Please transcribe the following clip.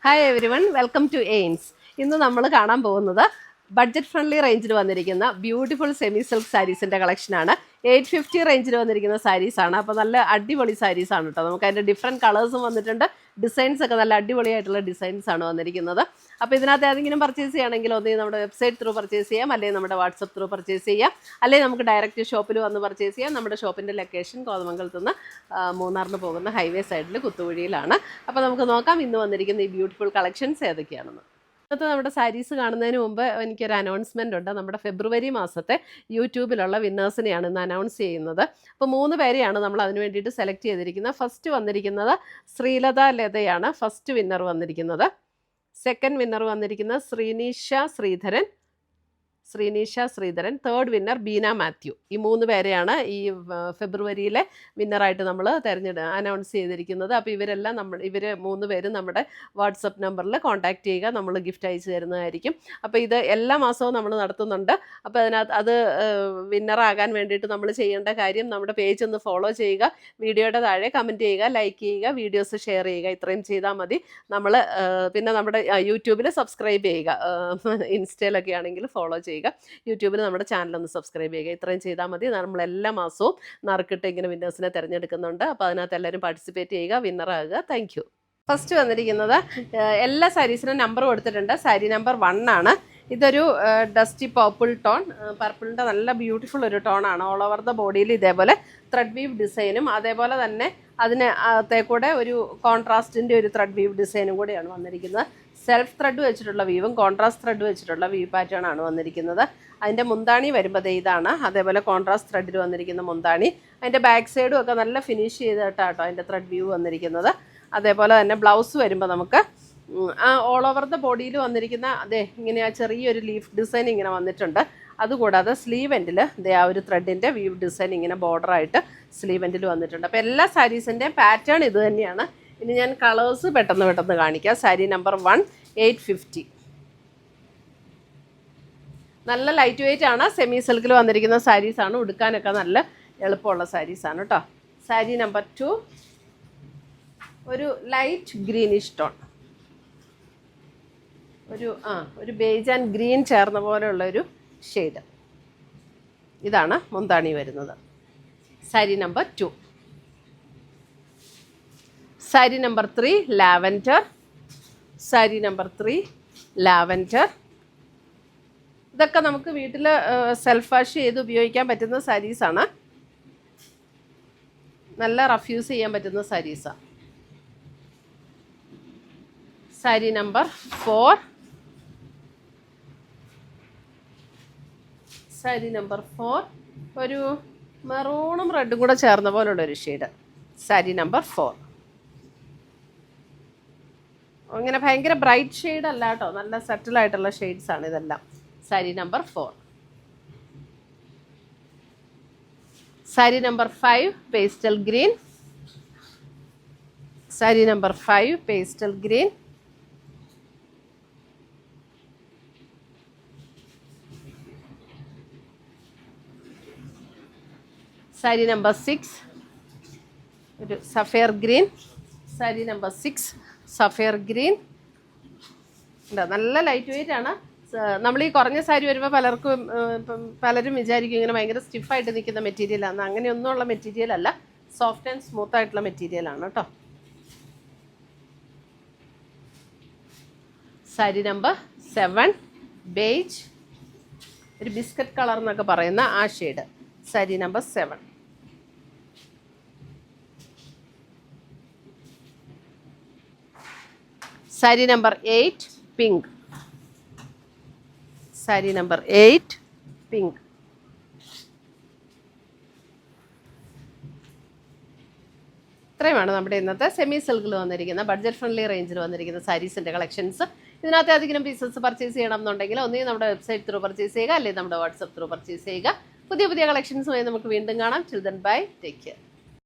Hi everyone, welcome to AIMS. ഇന്ന് നമ്മൾ കാണാൻ പോകുന്നത് ബഡ്ജറ്റ് ഫ്രണ്ട്ലി റേഞ്ചിൽ വന്നിരിക്കുന്ന ബ്യൂട്ടിഫുൾ സെമി സിൽക്ക് സാരീസിൻ്റെ കളക്ഷനാണ്. 850 റേഞ്ചിൽ വന്നിരിക്കുന്ന സാരീസാണ്. അപ്പോൾ നല്ല അടിപൊളി സാരീസാണ് കേട്ടോ. നമുക്ക് അതിൻ്റെ ഡിഫറെൻറ്റ് കളേഴ്സും വന്നിട്ടുണ്ട്. ഡിസൈൻസ് ഒക്കെ നല്ല അടിപൊളിയായിട്ടുള്ള ഡിസൈൻസാണ് വന്നിരിക്കുന്നത്. അപ്പോൾ ഇതിനകത്ത് ഏതെങ്കിലും പർച്ചേസ് ചെയ്യുകയാണെങ്കിൽ ഒന്നെങ്കിൽ നമ്മുടെ വെബ്സൈറ്റ് ത്രൂ പർച്ചേസ് ചെയ്യാം, അല്ലെങ്കിൽ നമ്മുടെ വാട്സപ്പ് ത്രൂ പർച്ചേസ് ചെയ്യാം, അല്ലെങ്കിൽ നമുക്ക് ഡയറക്റ്റ് ഷോപ്പിൽ വന്ന് പർച്ചേസ് ചെയ്യാം. നമ്മുടെ ഷോപ്പിൻ്റെ ലൊക്കേഷൻ കോതമംഗലത്ത് നിന്ന് മൂന്നാറിന് പോകുന്ന ഹൈവേ സൈഡിൽ കുത്തുകുഴിയിലാണ്. അപ്പോൾ നമുക്ക് നോക്കാം ഇന്ന് വന്നിരിക്കുന്ന ഈ ബ്യൂട്ടിഫുൾ കളക്ഷൻസ് ഏതൊക്കെയാണെന്ന്. ഇന്നത്തെ നമ്മുടെ സാരീസ് കാണുന്നതിന് മുമ്പ് എനിക്കൊരു അനൗൺസ്മെൻ്റ് ഉണ്ട്. നമ്മുടെ ഫെബ്രുവരി മാസത്തെ യൂട്യൂബിലുള്ള വിന്നേഴ്സിനെയാണ് ഇന്ന് അനൗൺസ് ചെയ്യുന്നത്. അപ്പോൾ 3 പേരെയാണ് നമ്മൾ അതിന് വേണ്ടിയിട്ട് സെലക്ട് ചെയ്തിരിക്കുന്നത്. ഫസ്റ്റ് വന്നിരിക്കുന്നത് ശ്രീലത ലതയാണ് ഫസ്റ്റ് വിന്നർ വന്നിരിക്കുന്നത്. സെക്കൻഡ് വിന്നർ വന്നിരിക്കുന്നത് ശ്രീനീഷ ശ്രീധരൻ. Third winner Beena Mathew. ഈ 3 പേരെയാണ് ഈ ഫെബ്രുവരിയിലെ വിന്നറായിട്ട് നമ്മൾ അനൗൺസ് ചെയ്തിരിക്കുന്നത്. അപ്പോൾ ഇവർ 3 പേരും നമ്മുടെ വാട്സപ്പ് നമ്പറിൽ കോൺടാക്റ്റ് ചെയ്യുക, നമ്മൾ ഗിഫ്റ്റ് അയച്ചു തരുന്നതായിരിക്കും. അപ്പോൾ ഇത് എല്ലാ മാസവും നമ്മൾ നടത്തുന്നുണ്ട്. അപ്പോൾ അതിനകത്ത് അത് വിന്നറാകാൻ വേണ്ടിയിട്ട് നമ്മൾ ചെയ്യേണ്ട കാര്യം നമ്മുടെ പേജ് ഒന്ന് ഫോളോ ചെയ്യുക, വീഡിയോയുടെ താഴെ കമൻറ്റ് ചെയ്യുക, ലൈക്ക് ചെയ്യുക, വീഡിയോസ് ഷെയർ ചെയ്യുക. ഇത്രയും ചെയ്താൽ മതി. നമ്മൾ പിന്നെ നമ്മുടെ യൂട്യൂബിൽ സബ്സ്ക്രൈബ് ചെയ്യുക, ഇൻസ്റ്റയിലൊക്കെ ആണെങ്കിൽ ഫോളോ ചെയ്യുക, യൂട്യൂബിൽ നമ്മുടെ ചാനലൊന്ന് സബ്സ്ക്രൈബ് ചെയ്യുക. ഇത്രയും ചെയ്താൽ മതി. നമ്മൾ എല്ലാ മാസവും നറുക്കിട്ട് ഇങ്ങനെ വിന്നേഴ്സിനെ തിരഞ്ഞെടുക്കുന്നുണ്ട്. അപ്പോൾ അതിനകത്ത് എല്ലാവരും പാർട്ടിസിപ്പേറ്റ് ചെയ്യുക, വിന്നറാകുക. Thank you. ഫസ്റ്റ് വന്നിരിക്കുന്നത് എല്ലാ സാരീസിനും നമ്പർ കൊടുത്തിട്ടുണ്ട്. സാരി നമ്പർ 1 ആണ്. ഇതൊരു ഡസ്റ്റി പർപ്പിളിൻ്റെ നല്ല ബ്യൂട്ടിഫുൾ ഒരു ടോണാണ്. ഓൾ ഓവർ ദ ബോഡിയിൽ ഇതേപോലെ ത്രെഡ് വീവ് ഡിസൈനും അതേപോലെ തന്നെ അതിന് അകത്തേക്കൂടെ ഒരു കോൺട്രാസ്റ്റിൻ്റെ ഒരു ത്രെഡ് വീവ് ഡിസൈനും കൂടെയാണ് വന്നിരിക്കുന്നത്. സെൽഫ് ത്രെഡ് വെച്ചിട്ടുള്ള വീവും കോൺട്രാസ്റ്റ് ത്രെഡ് വെച്ചിട്ടുള്ള വീവ് പാറ്റേൺ ആണ് വന്നിരിക്കുന്നത്. അതിൻ്റെ മുന്താണി വരുമ്പോൾ ഇതാണ്. അതേപോലെ കോൺട്രാസ്റ്റ് ത്രെഡിൽ വന്നിരിക്കുന്ന മുന്താണി. അതിൻ്റെ ബാക്ക് സൈഡും ഒക്കെ നല്ല ഫിനിഷ് ചെയ്തിട്ടാട്ടോ അതിൻ്റെ ത്രെഡ് വ്യൂ വന്നിരിക്കുന്നത്. അതേപോലെ തന്നെ ബ്ലൗസ് വരുമ്പോൾ നമുക്ക് ഓൾ ഓവർ ദ ബോഡിയിൽ വന്നിരിക്കുന്ന ഇങ്ങനെ ആ ചെറിയൊരു ലീഫ് ഡിസൈൻ ഇങ്ങനെ വന്നിട്ടുണ്ട്. അതുകൂടാതെ സ്ലീവ് എൻഡിൽ ആ ഒരു ത്രെഡിൻ്റെ വീവ് ഡിസൈൻ ഇങ്ങനെ ബോർഡറായിട്ട് സ്ലീവ് എൻഡിൽ വന്നിട്ടുണ്ട്. അപ്പോൾ എല്ലാ സാരീസിൻ്റെയും പാറ്റേൺ ഇത് തന്നെയാണ്. ഇനി ഞാൻ കളേഴ്സ് പെട്ടെന്ന് കാണിക്കാം. സാരി നമ്പർ 1 850. നല്ല ലൈറ്റ് വെയിറ്റ് ആണ്. സെമി സിൽക്കിൽ വന്നിരിക്കുന്ന സാരീസാണ്. ഉടുക്കാനൊക്കെ നല്ല എളുപ്പമുള്ള സാരീസാണ് കേട്ടോ. സാരി നമ്പർ 2 ഒരു ലൈറ്റ് ഗ്രീനിഷ് ടോൺ, ഒരു ബേജ് ആൻഡ് ഗ്രീൻ ചേർന്ന പോലെയുള്ളൊരു ഷെയ്ഡ്. ഇതാണ് മുന്താണി വരുന്നത്. Sari number 2. Sari number 3 lavender. Sari number 3 lavender. ഇതൊക്കെ നമുക്ക് വീട്ടിൽ സെൽഫ് വാഷ് ചെയ്ത് ഉപയോഗിക്കാൻ പറ്റുന്ന സാരീസാണ്. നല്ല റഫ് യൂസ് ചെയ്യാൻ പറ്റുന്ന സാരീസാണ്. സാരി നമ്പർ 4. സാരി നമ്പർ 4 ഒരു മെറൂണും റെഡും കൂടെ ചേർന്ന പോലുള്ളൊരു ഷെയ്ഡ്. സാരി നമ്പർ 4. അങ്ങനെ ഭയങ്കര ബ്രൈറ്റ് ഷെയ്ഡ് അല്ല കേട്ടോ, നല്ല സെറ്റിലായിട്ടുള്ള ഷെയ്ഡ്സാണ് ഇതെല്ലാം. Sari number 4. Sari number 5 pastel green. Sari number 5 pastel green. Sari number 6 ഒരു sapphire green. Sari number 6 sapphire green. നല്ല ലൈറ്റ് വെയിറ്റ് ആണ്. നമ്മൾ ഈ കുറഞ്ഞ സാരി വരുമ്പോൾ പലരും വിചാരിക്കും ഇങ്ങനെ ഭയങ്കര സ്റ്റിഫായിട്ട് നിൽക്കുന്ന മെറ്റീരിയലാണ്. അങ്ങനെയൊന്നും ഉള്ള മെറ്റീരിയൽ അല്ല, സോഫ്റ്റ് ആൻഡ് സ്മൂത്ത് ആയിട്ടുള്ള മെറ്റീരിയലാണ് കേട്ടോ. സാരി നമ്പർ 7 ബേജ്, ഒരു ബിസ്ക്കറ്റ് കളർ എന്നൊക്കെ പറയുന്ന ആ shade. Sari number 7. Sari number 8 pink. Sari number 8 pink. ഇത്രയുമാണ് നമ്മുടെ ഇന്നത്തെ സെമി സിൽക്കിൽ വന്നിരിക്കുന്ന ബഡ്ജറ്റ് ഫ്രണ്ട്ലി റേഞ്ചിൽ വന്നിരിക്കുന്ന സാരീസിൻ്റെ കളക്ഷൻസ്. ഇതിനകത്ത് ഏതെങ്കിലും പീസസ് പർച്ചേസ് ചെയ്യണം എന്നുണ്ടെങ്കിൽ ഒന്നുകിൽ നമ്മുടെ വെബ്സൈറ്റ് ത്രൂ പർച്ചേസ് ചെയ്യുക, അല്ലെങ്കിൽ നമ്മുടെ വാട്സപ്പ് ത്രൂ പർച്ചേസ് ചെയ്യുക. പുതിയ കളക്ഷൻസുമായി നമുക്ക് വീണ്ടും കാണാം. ചിൽ ദെൻ ബൈ, ടേക്ക് കെയർ.